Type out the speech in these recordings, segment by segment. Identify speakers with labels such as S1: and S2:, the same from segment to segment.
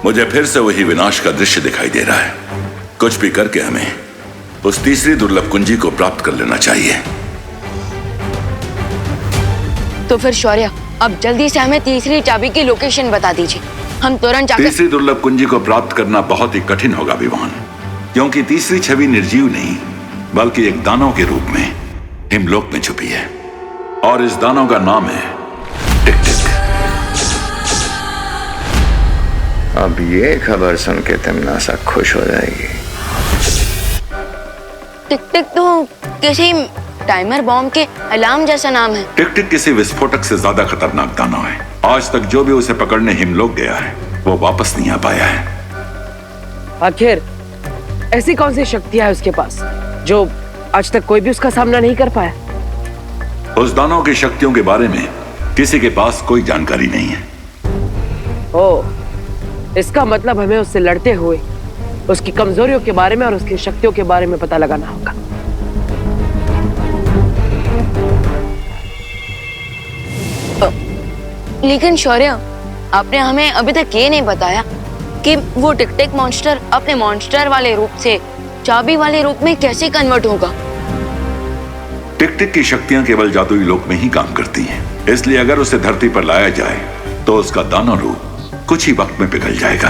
S1: मुझे फिर से वही विनाश का दृश्य दिखाई दे रहा है। कुछ भी करके हमें उस तीसरी दुर्लभ कुंजी को प्राप्त कर लेना चाहिए।
S2: तो फिर शौर्य, अब जल्दी से हमें तीसरी चाबी की लोकेशन बता दीजिए, हम तुरंत जाकर।
S1: तीसरी दुर्लभ कुंजी को प्राप्त करना बहुत ही कठिन होगा विवान, क्योंकि तीसरी छवि निर्जीव नहीं बल्कि एक दानव के रूप में हिमलोक में छुपी है, और इस दानव का नाम है टिक-टिक।
S3: अब ये खबर सुन के तिमनासा खुश हो जाएगी।
S2: टिक-टिक तो किसी टाइमर बॉम्ब के अलार्म जैसा नाम है।
S1: टिक-टिक किसी विस्फोटक से ज्यादा खतरनाक दानव है। आज तक जो भी उसे पकड़ने हिमलोक गया है वो वापस नहीं आ पाया है।
S4: आखिर ऐसी कौन सी शक्तियां है उसके पास जो आज तक कोई भी उसका सामना नहीं कर पाया?
S1: उस दानव की शक्तियों के बारे में किसी के पास कोई जानकारी नहीं है।
S4: ओ, इसका मतलब हमें उससे लड़ते हुए उसकी कमजोरियों के बारे में और उसकी शक्तियों के बारे में पता लगाना होगा।
S2: लेकिन शौर्य, आपने हमें अभी तक ये नहीं बताया कि वो टिक-टिक मॉन्स्टर अपने मॉन्स्टर वाले रूप से चाबी वाले रूप में कैसे कन्वर्ट होगा।
S1: टिक-टिक की शक्तियां केवल जादुई लोक में ही काम करती हैं, इसलिए अगर उसे धरती पर लाया जाए तो उसका दानव रूप कुछ ही वक्त में पिघल जाएगा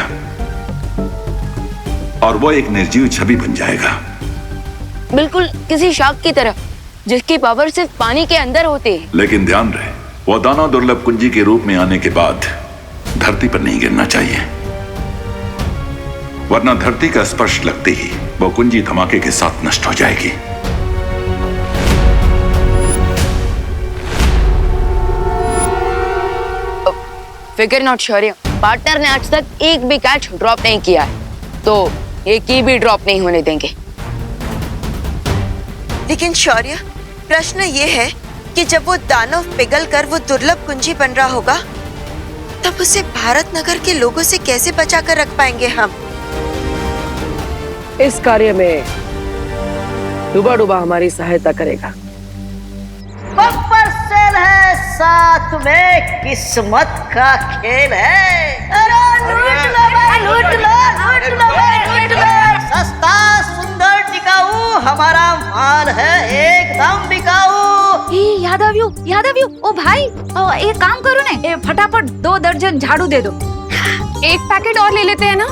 S1: और वो एक निर्जीव छवि बन जाएगा,
S2: बिल्कुल किसी शार्क की तरह जिसकी पावर सिर्फ पानी के अंदर होती है।
S1: लेकिन ध्यान रहे, वो दानव दुर्लभ कुंजी के रूप में आने के बाद धरती पर नहीं गिरना चाहिए, वरना धरती का स्पर्श लगते ही वो कुंजी धमाके के साथ नष्ट हो जाएगी।
S2: फिकर नॉट शौर्य, पार्टनर ने आज तक एक भी कैच ड्रॉप नहीं किया है, तो एक की भी ड्रॉप नहीं होने देंगे।
S5: लेकिन शौर्य, प्रश्न ये है कि जब वो दानव पिघल कर वो दुर्लभ कुंजी बन रहा होगा, तब उसे भारत नगर के लोगों से कैसे बचा कर रख पाएंगे हम?
S4: इस कार्य में डूबा डूबा हमारी सहायता करेगा।
S6: बम्पर सेल है, साथ में किस्मत का खेल है। अरे लूट लो भाई, लूट लो, लूट लो भाई, लूट लो। सस्ता सुंदर टिकाऊ हमारा माल है, एकदम बिकाऊ।
S7: यादव ओ भाई, एक काम करो ना, फटाफट 2 दर्जन झाड़ू दे दो। एक पैकेट और ले लेते हैं ना।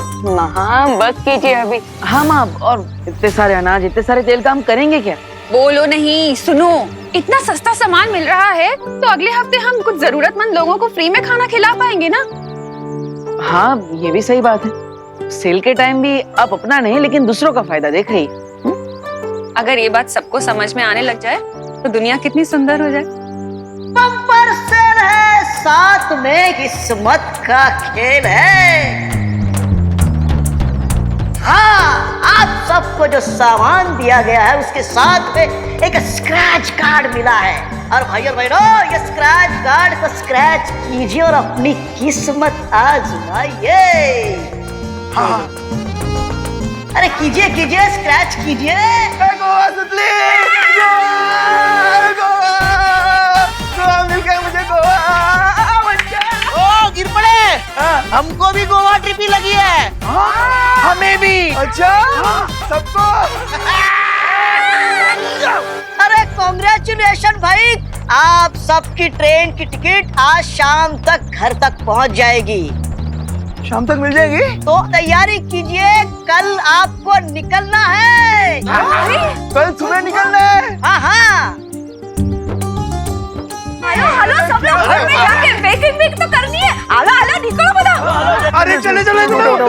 S2: हाँ बस कीजिए अभी।
S4: हाँ माँ, और इतने सारे अनाज, इतने सारे तेल का हम करेंगे क्या?
S7: बोलो नहीं, सुनो, इतना सस्ता सामान मिल रहा है तो अगले हफ्ते हम कुछ जरूरतमंद लोगों को फ्री में खाना खिला पाएंगे ना।
S4: हाँ ये भी सही बात है। सेल के टाइम भी आप अपना नहीं लेकिन दूसरों का फायदा देख रही है।
S7: अगर ये बात सबको समझ में आने लग जाए तो दुनिया कितनी सुंदर हो जाए।
S6: बम्पर सेल है, साथ में किस्मत का खेल है। हाँ, आप सबको जो सामान दिया गया है उसके साथ में एक स्क्रैच कार्ड मिला है, और भाइयों बहनों, ये स्क्रैच कार्ड को स्क्रैच कीजिए और अपनी किस्मत आजमाइए। हाँ, अरे कीजिए कीजिए, स्क्रैच कीजिए। ओ गिर पड़े, हमको भी गोवा ट्रिप ही लगी है। हमें भी। अच्छा, सबको। अरे कांग्रेचुलेशन भाई, आप सबकी ट्रेन की टिकट आज शाम तक घर तक पहुंच जाएगी। शाम तक मिल जाएगी? तो तैयारी कीजिए, कल आपको निकलना है। कल सुबह निकलना है? हाँ हाँ।
S7: हेलो सब लोग घर में जाके बेकिंग तो करनी है। आला निकलो बताओ।
S6: अरे चले चले चलो।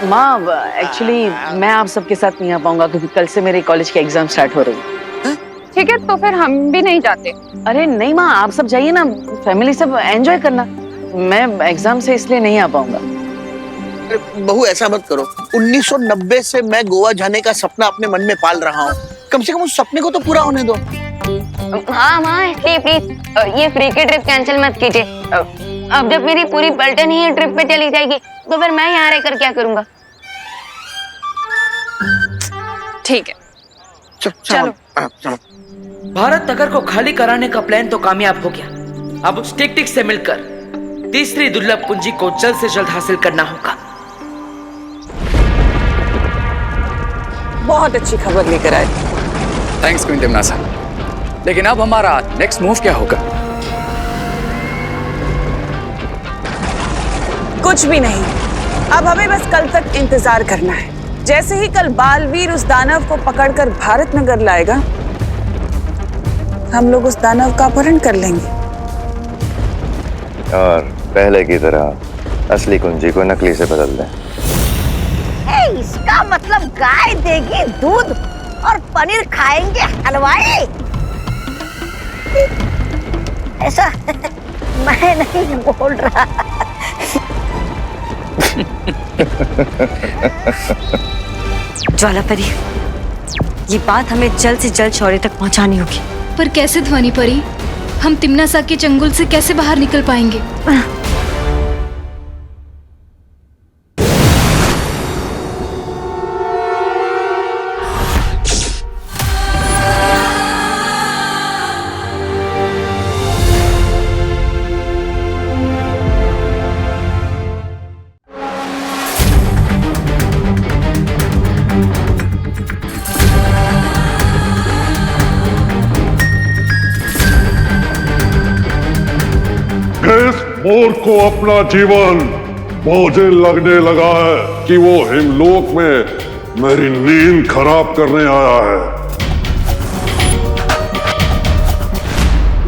S4: माँ, एक्चुअली मैं आप सबके साथ नहीं आ पाऊंगा क्योंकि कल से मेरे कॉलेज के एग्जाम स्टार्ट हो रही है।
S7: ठीक है, तो फिर हम भी नहीं जाते।
S4: अरे नहीं माँ, आप सब जाइए ना, फैमिली सब एंजॉय करना। मैं एग्जाम से इसलिए नहीं आ पाऊंगा।
S6: बहू ऐसा मत करो, 1990 से मैं गोवा जाने का सपना अपने मन में पाल रहा हूँ, कम से कम उस सपने को तो पूरा होने दो।
S2: हाँ माँ, इसलिए प्लीज ये फ्री की ट्रिप कैंसिल मत कीजिए। अब जब मेरी पूरी पलटन ही ट्रिप पे चली जाएगी तो फिर मैं यहाँ रहकर क्या करूँगा?
S7: ठीक है,
S6: चलो।
S8: भारत नगर को खाली कराने का प्लान तो कामयाब हो गया। अब उस टिक-टिक से मिलकर
S4: तीसरी दुर्लभ कुंजी को जल्द से जल्द हासिल करना होगा।
S8: बहुत अच्छी खबर लेकर आए।
S9: थैंक्स क्वीन टिमनासा। लेकिन अब हमारा नेक्स्ट मूव क्या होगा?
S8: कुछ भी नहीं, अब हमें बस कल तक इंतजार करना है। जैसे ही कल बालवीर उस दानव को पकड़कर भारत नगर लाएगा, हम लोग उस दानव का अपहरण कर लेंगे
S3: और पहले की तरह असली कुंजी को नकली से बदल दें।
S6: इसका मतलब गाय देगी दूध और पनीर खाएंगे हलवाई। ऐसा मैं नहीं बोल रहा।
S5: ज्वालापरी, ये बात हमें जल्द से जल्द शौर्य तक पहुंचानी होगी।
S7: पर कैसे ध्वनि परी? हम तिम्नासा के चंगुल से कैसे बाहर निकल पाएंगे?
S10: मोर को अपना जीवन मुझे लगने लगा है कि वो हिमलोक में मेरी नींद खराब करने आया है।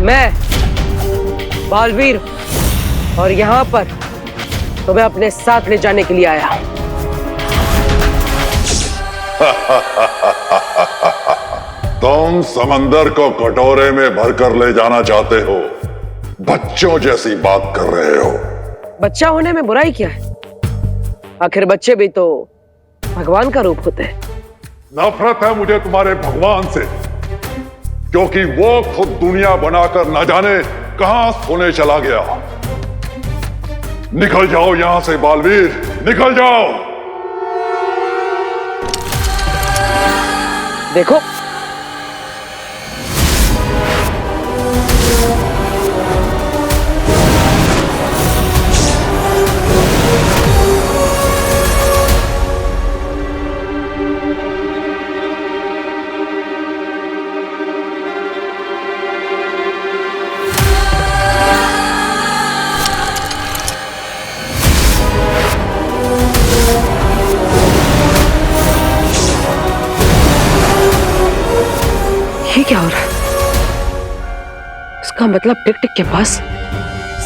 S4: मैं बालवीर और यहाँ पर तुम्हें अपने साथ ले जाने के लिए आया।
S10: तुम समंदर को कटोरे में भरकर ले जाना चाहते हो, बच्चों जैसी बात कर रहे हो।
S4: बच्चा होने में बुराई क्या है? आखिर बच्चे भी तो भगवान का रूप होते हैं।
S10: नफरत है मुझे तुम्हारे भगवान से, क्योंकि वो खुद दुनिया बनाकर न जाने कहां सोने चला गया। निकल जाओ यहां से बालवीर, निकल जाओ।
S4: देखो, ये क्या हो रहा है? इसका मतलब टिक टिक के पास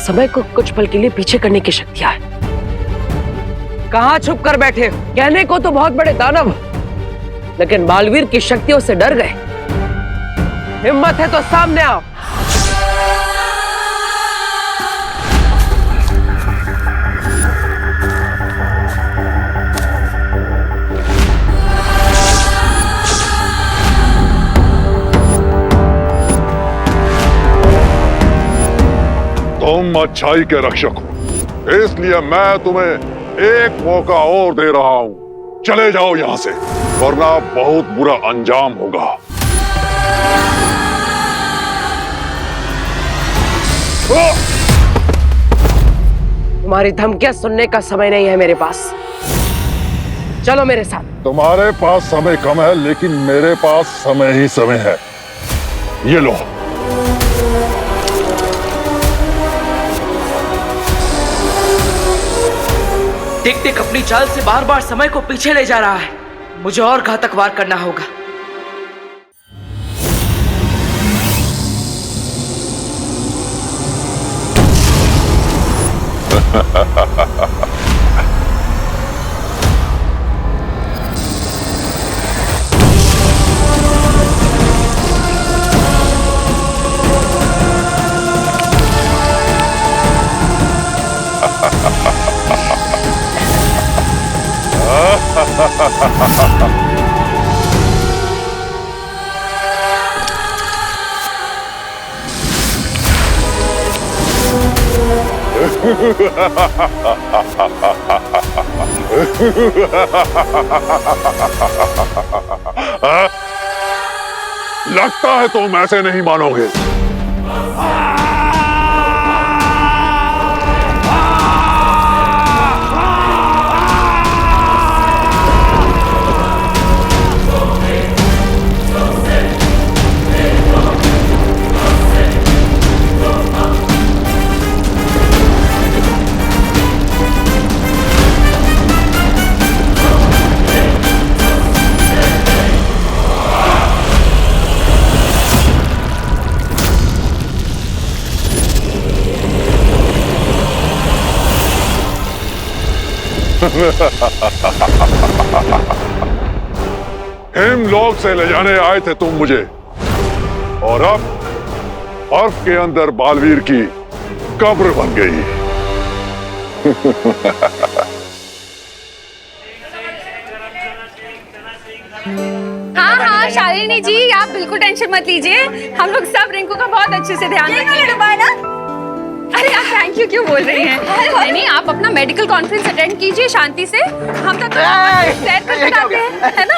S4: समय को कुछ पल के लिए पीछे करने की शक्तियां है। कहां छुप कर बैठे हो? कहने को तो बहुत बड़े दानव, लेकिन बालवीर की शक्तियों से डर गए। हिम्मत है तो सामने आओ।
S10: तुम अच्छाई के रक्षक हो, इसलिए मैं तुम्हें एक मौका और दे रहा हूं। चले जाओ यहां से, वरना बहुत बुरा अंजाम होगा।
S4: तुम्हारी धमकियां सुनने का समय नहीं है मेरे पास। चलो मेरे साथ।
S10: तुम्हारे पास समय कम है, लेकिन मेरे पास समय ही समय है। ये लो।
S4: टिक टिक अपनी चाल से बार बार समय को पीछे ले जा रहा है। मुझे और घातक वार करना होगा।
S10: लगता है तुम ऐसे नहीं मानोगे। हिमलोक से ले जाने आए थे तुम मुझे, और अब बर्फ के अंदर बालवीर की कब्र बन गई।
S7: हाँ हाँ शालिनी जी, आप बिल्कुल टेंशन मत लीजिए, हम लोग सब रिंकू का बहुत अच्छे से ध्यान रखेंगे। अरे आप थैंक यू क्यों बोल रही हैं? नहीं नहीं, आप अपना मेडिकल कॉन्फ्रेंस अटेंड कीजिए शांति से, हम तो सैर कर बताते हैं, है ना?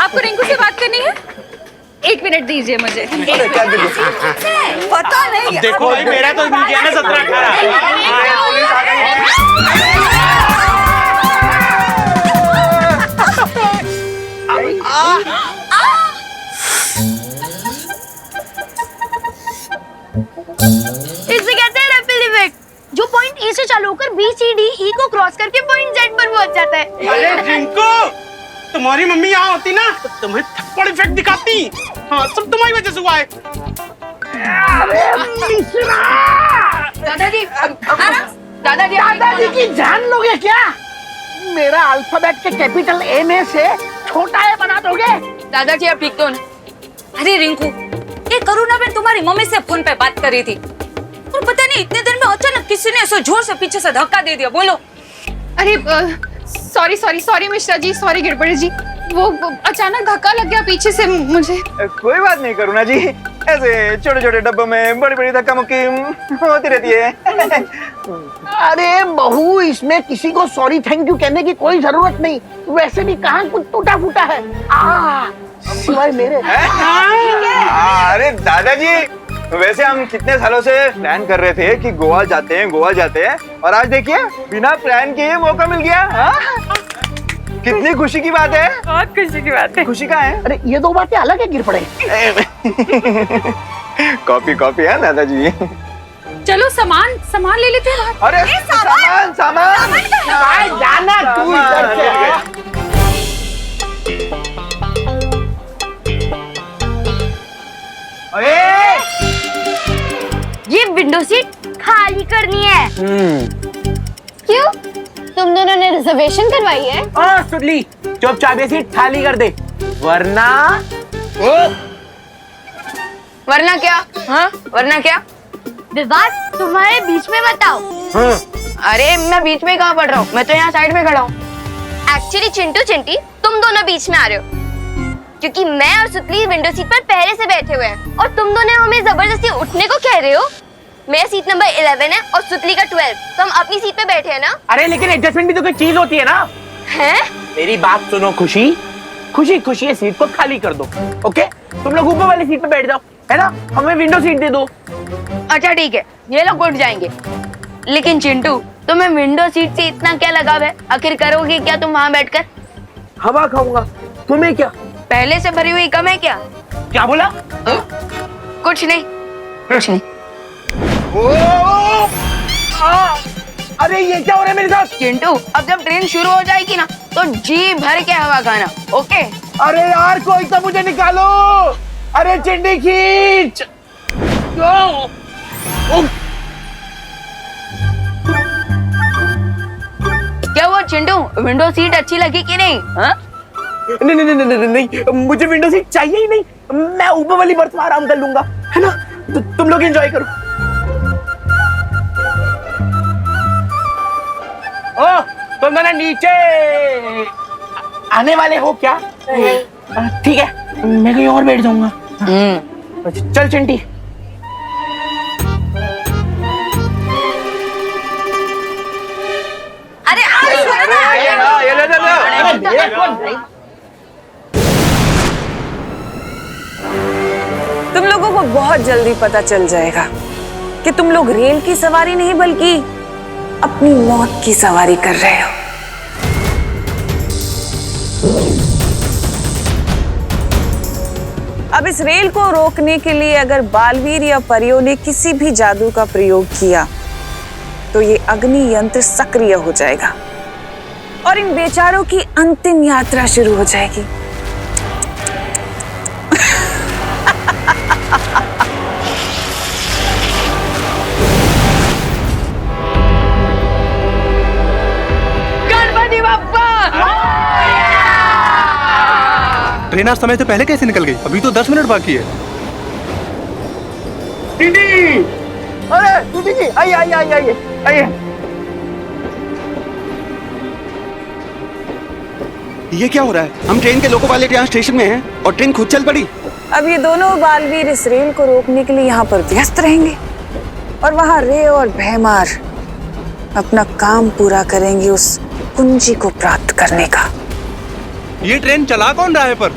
S7: आपको रिंकू से बात करनी है? 1 मिनट दीजिए मुझे।
S6: पता नहीं।
S11: देखो भाई, मेरा तो मिल गया ना 17-18।
S2: इसे कहते हैं रैपिड इफेक्ट, जो पॉइंट ए से चालू होकर बी सी डी ई को क्रॉस करके पॉइंट जेड पर पहुंच जाता है।
S11: अरे रिंकू, तुम्हारी मम्मी यहाँ होती ना तो तुम्हें थप्पड़ इफेक्ट दिखाती। हाँ, सब तुम्हारी वजह से हुआ है।
S2: दादाजी, दादाजी,
S6: दादाजी की जान लोगे क्या? मेरा अल्फाबेट के कैपिटल ए में से छोटा ए बना दोगे?
S2: दादाजी आप ठीक तो ना?
S7: अरे रिंकू, ये करुणा बहन तुम्हारी मम्मी से फोन पे बात कर रही थी और पता नहीं इतने देर में अचानक किसी ने ऐसा जोर से पीछे से धक्का दे दिया। बोलो।
S12: अरे sorry sorry sorry Mishra ji, sorry गिरबड़ी जी, वो अचानक धक्का लग गया पीछे से मुझे।
S13: कोई बात नहीं करुणा जी, ऐसे छोटे छोटे डब्बों में बड़ी बड़ी धक्का मुक्की होती रहती है।
S6: अरे बहू, इसमें किसी को सॉरी थैंक यू कहने की कोई जरूरत नहीं, वैसे भी कहाँ कुछ टूटा फूटा है सिवाय मेरे।
S13: अरे दादाजी, वैसे हम कितने सालों से प्लान कर रहे थे कि गोवा जाते हैं और आज देखिए बिना प्लान के मौका मिल गया। कितनी खुशी की बात है।
S7: बहुत खुशी की बात है।
S13: खुशी का है।
S6: अरे ये दो बातें अलग है गिरपड़े।
S13: कॉपी है दादाजी।
S7: चलो सामान ले लेते हैं।
S13: अरे सामान
S6: जाना तू इधर से।
S2: ये विंडो सीट खाली करनी है। क्यों? तुम दोनों ने रिजर्वेशन करवाई है?
S11: सुडली, चुपचाप ये सीट खाली कर दे, वरना
S2: क्या? हाँ, वरना क्या? विवाद तुम्हारे बीच में बताओ। अरे मैं बीच में कहाँ पड़ रहा हूँ, मैं तो यहाँ साइड में खड़ा हूँ। एक्चुअली चिंटू चिंटी तुम दोनों बीच में आ रहे हो, क्योंकि मैं और सुतली विंडो सीट पर पहले से बैठे हुए हैं और तुम दोनों हमें जबरदस्ती उठने को कह रहे हो। मेरा सीट नंबर 11 है और सुतली का 12, तो हम अपनी सीट पे बैठे हैं ना।
S11: अरे लेकिन एडजस्टमेंट भी तो कोई चीज होती है ना।
S2: हैं?
S11: मेरी बात सुनो खुशी, खुशी ये सीट को खाली कर दो। ओके, तुम लोग ऊपर वाली सीट पे बैठ जाओ, है ना? हमें विंडो सीट दे दो।
S2: अच्छा ठीक है, ये लोग उठ जाएंगे। लेकिन चिंटू, तुम्हें विंडो सीट से इतना क्या लगाव है? आखिर करोगे क्या तुम वहाँ बैठकर?
S11: हवा खाऊंगा, तुम्हें क्या?
S2: पहले से भरी हुई कम है क्या?
S11: क्या बोला?
S2: कुछ नहीं।
S11: अरे ये क्या हो रहा है मेरे साथ?
S2: चिंटू, अब जब ट्रेन शुरू हो जाएगी ना तो जी भर के हवा खाना, ओके?
S11: अरे यार कोई तो मुझे निकालो। अरे चिंडी खींच।
S2: क्या हुआ चिंटू, विंडो सीट अच्छी लगी कि नहीं? हाँ?
S11: नहीं, मुझे विंडो सीट चाहिए ही नहीं। मैं ऊपर वाली बर्थ में आराम कर लूंगा, है ना? तुम लोग एंजॉय करो। ओ, तुम दोनों नीचे आने वाले हो क्या? ठीक है, मैं कहीं और बैठ जाऊंगा। चल चिंटी।
S7: अरे
S8: तुम लोगों को बहुत जल्दी पता चल जाएगा कि तुम लोग रेल की सवारी नहीं बल्कि अपनी मौत की सवारी कर रहे हो। अब इस रेल को रोकने के लिए अगर बालवीर या परियों ने किसी भी जादू का प्रयोग किया तो ये अग्नि यंत्र सक्रिय हो जाएगा और इन बेचारों की अंतिम यात्रा शुरू हो जाएगी।
S2: गणपति
S14: ट्रेन आज समय से पहले कैसे निकल गई? अभी तो 10 मिनट बाकी है।
S11: टीटी! अरे टीटी जी, आइए आइए आइए आइए आइए।
S15: ये क्या हो रहा है? हम ट्रेन के लोको पायलट यहाँ स्टेशन में हैं और ट्रेन खुद चल पड़ी।
S8: अब ये दोनों बालवीर इस रेल को रोकने के लिए यहाँ पर व्यस्त रहेंगे और वहाँ रे और भैमार अपना काम पूरा करेंगे उस कुंजी को प्राप्त करने का।
S14: ये ट्रेन चला कौन रहा है पर?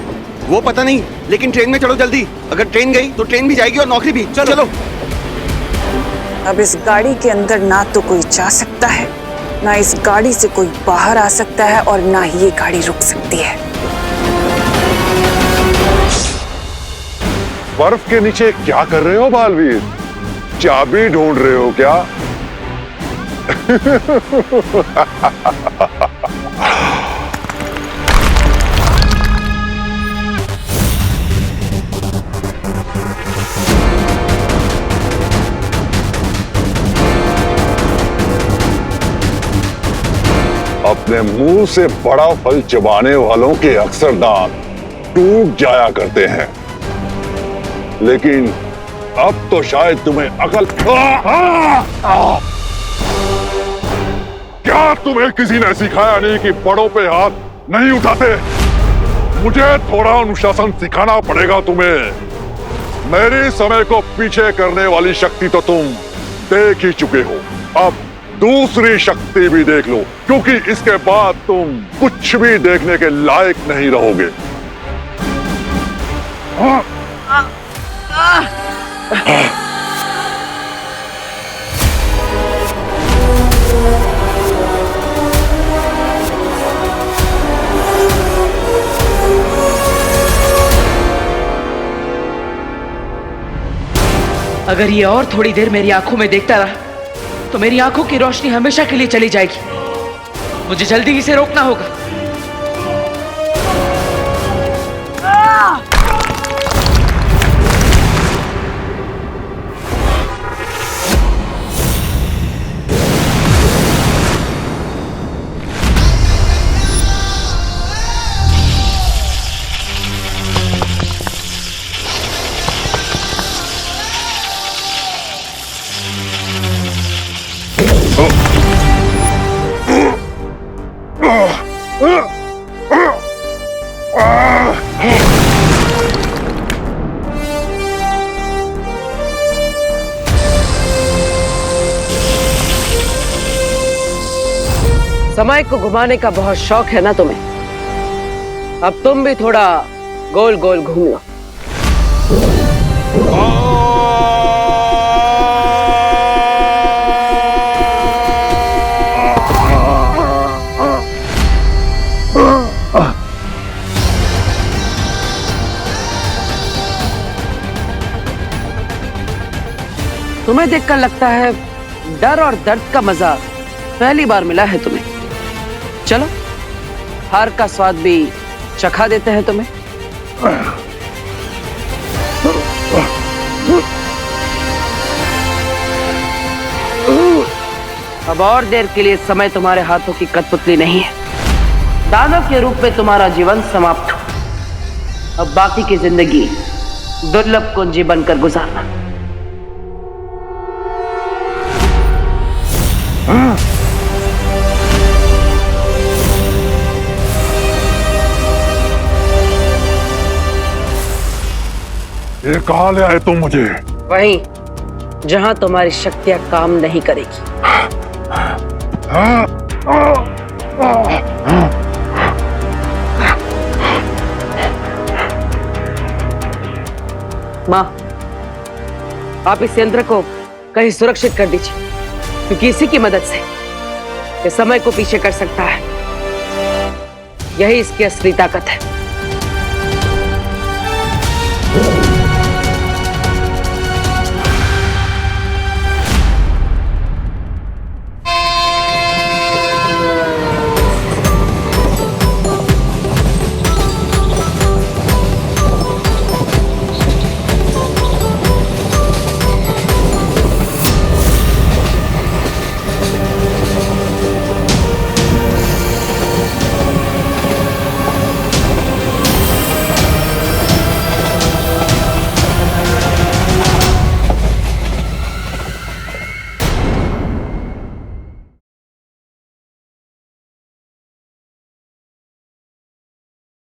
S15: वो पता नहीं, लेकिन ट्रेन में चलो जल्दी। अगर ट्रेन गई तो ट्रेन भी जाएगी और नौकरी भी। चलो।
S8: अब इस गाड़ी के अंदर ना तो कोई जा सकता है, ना इस गाड़ी से कोई बाहर आ सकता है और ना ही ये गाड़ी रुक सकती है।
S10: बर्फ के नीचे क्या कर रहे हो बालवीर? चाबी ढूंढ रहे हो क्या? अपने मुंह से बड़ा फल चबाने वालों के अक्सर दांत टूट जाया करते हैं, लेकिन अब तो शायद तुम्हें अकल। क्या तुम्हें किसी ने सिखाया नहीं कि बड़ों पे हाथ नहीं उठाते? मुझे थोड़ा अनुशासन सिखाना पड़ेगा तुम्हें। मेरे समय को पीछे करने वाली शक्ति तो तुम देख ही चुके हो, अब दूसरी शक्ति भी देख लो, क्योंकि इसके बाद तुम कुछ भी देखने के लायक नहीं रहोगे।
S4: अगर ये और थोड़ी देर मेरी आंखों में देखता रहा तो मेरी आंखों की रोशनी हमेशा के लिए चली जाएगी। मुझे जल्दी इसे रोकना होगा। समय को घुमाने का बहुत शौक है ना तुम्हें? अब तुम भी थोड़ा गोल गोल घूम लो। तुम्हें देखकर लगता है डर और दर्द का मजा पहली बार मिला है तुम्हें। चलो हार का स्वाद भी चखा देते हैं तुम्हें। अब और देर के लिए समय तुम्हारे हाथों की कठपुतली नहीं है। दानव के रूप में तुम्हारा जीवन समाप्त हो। अब बाकी की जिंदगी दुर्लभ कुंजी बनकर गुजारना।
S10: ये कहाँ ले आए तुम मुझे?
S4: वहीं जहां तुम्हारी शक्तियां काम नहीं करेगी। माँ, आप इस यंत्र को कहीं सुरक्षित कर दीजिए, क्योंकि इसी की मदद से ये समय को पीछे कर सकता है। यही इसकी असली ताकत है।